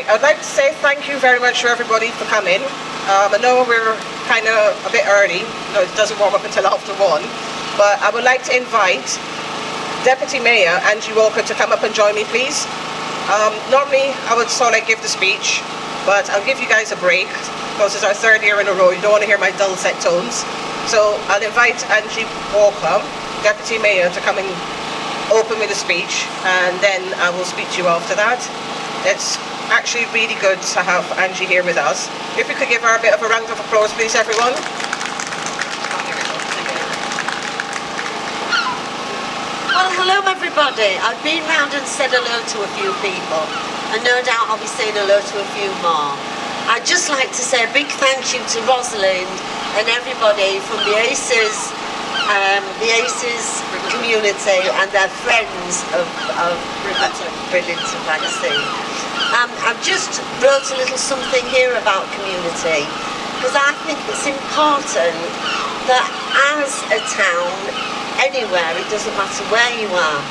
I'd like to say thank you very much for everybody for coming. I know we're kind of a bit early, it doesn't warm up until after 1, but I would like to invite Deputy Mayor Angie Walker to come up and join me, please. Normally I would sort of give the speech, but I'll give you guys a break because it's our 3rd year in a row. You don't want to hear my dulcet tones. So I'll invite Angie Walker, Deputy Mayor, to come and open with a speech, and then I will speak to you after that. It's actually really good to have Angie here with us. If we could give her a bit of a round of applause, please, everyone. Well, hello everybody. I've been round and said hello to a few people, and no doubt I'll be saying hello to a few more. I'd just like to say a big thank you to Rosalind and everybody from the ACES community and their friends of Bridlington magazine. I've just wrote a little something here about community, because I think it's important that as a town, anywhere, it doesn't matter where you are,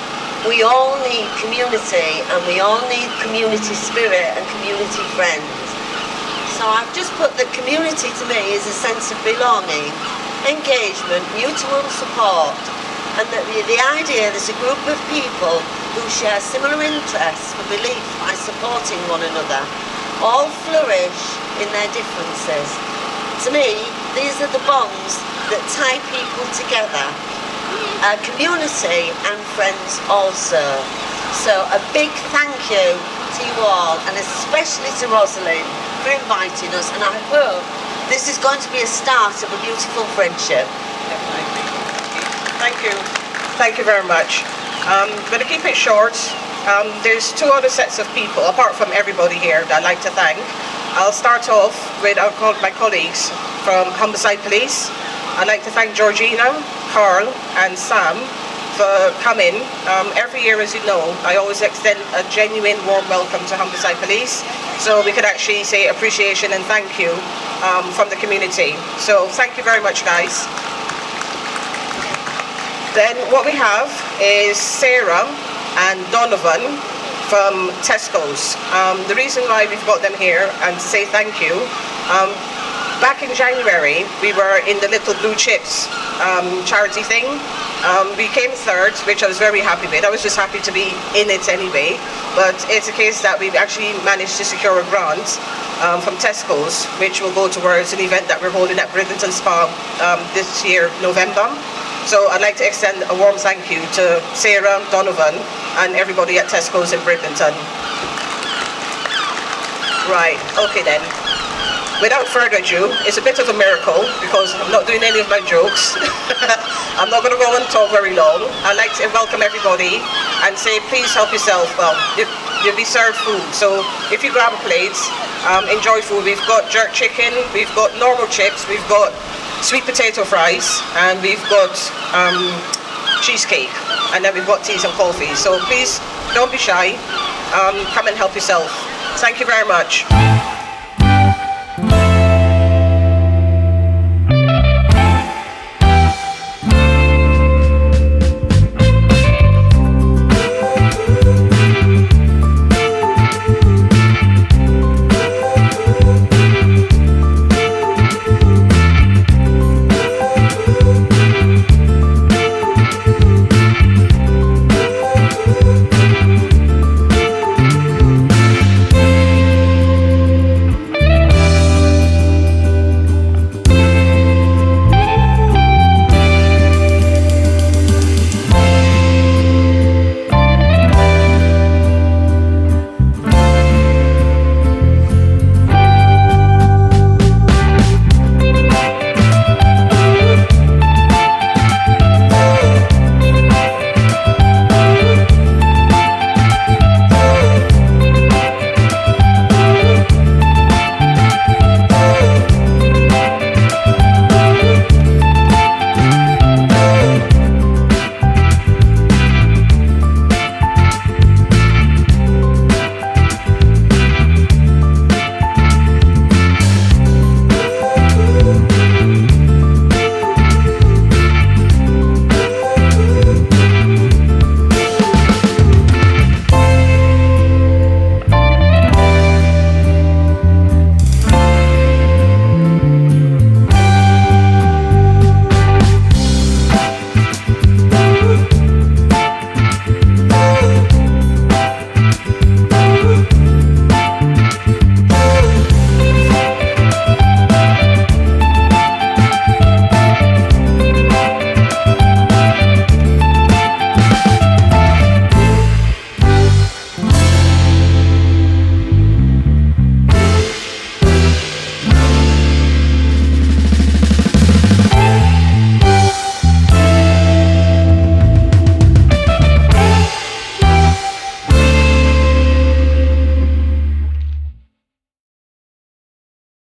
we all need community, and we all need community spirit and community friends. So I've just put that community to me is a sense of belonging, engagement, mutual support, and that the idea there's a group of people who share similar interests for belief by supporting one another, all flourish in their differences. To me, these are the bonds that tie people together, community and friends also. So a big thank you to you all, and especially to Rosalind for inviting us, and I hope this is going to be a start of a beautiful friendship. Thank you. Thank you very much. I'm going to keep it short. There's 2 other sets of people, apart from everybody here, that I'd like to thank. I'll start off with my colleagues from Humberside Police. I'd like to thank Georgina, Carl and Sam for coming. Every year, as you know, I always extend a genuine warm welcome to Humberside Police, so we could actually say appreciation and thank you from the community. So thank you very much, guys. Then what we have is Sarah and Donovan from Tesco's. The reason why we've got them here and to say thank you, back in January we were in the Little Blue Chips charity thing. We came 3rd, which I was very happy with. I was just happy to be in it anyway, but it's a case that we've actually managed to secure a grant from Tesco's, which will go towards an event that we're holding at Bridlington Spa this year, November. So I'd like to extend a warm thank you to Sarah, Donovan, and everybody at Tesco's in Bridlington. Right, okay then. Without further ado, it's a bit of a miracle because I'm not doing any of my jokes. I'm not going to go and talk very long. I'd like to welcome everybody and say please help yourself. Well, you'll be served food, so if you grab a plate, enjoy food. We've got jerk chicken, we've got normal chips, we've got sweet potato fries, and we've got cheesecake, and then we've got teas and coffee. So please don't be shy, come and help yourself. Thank you very much.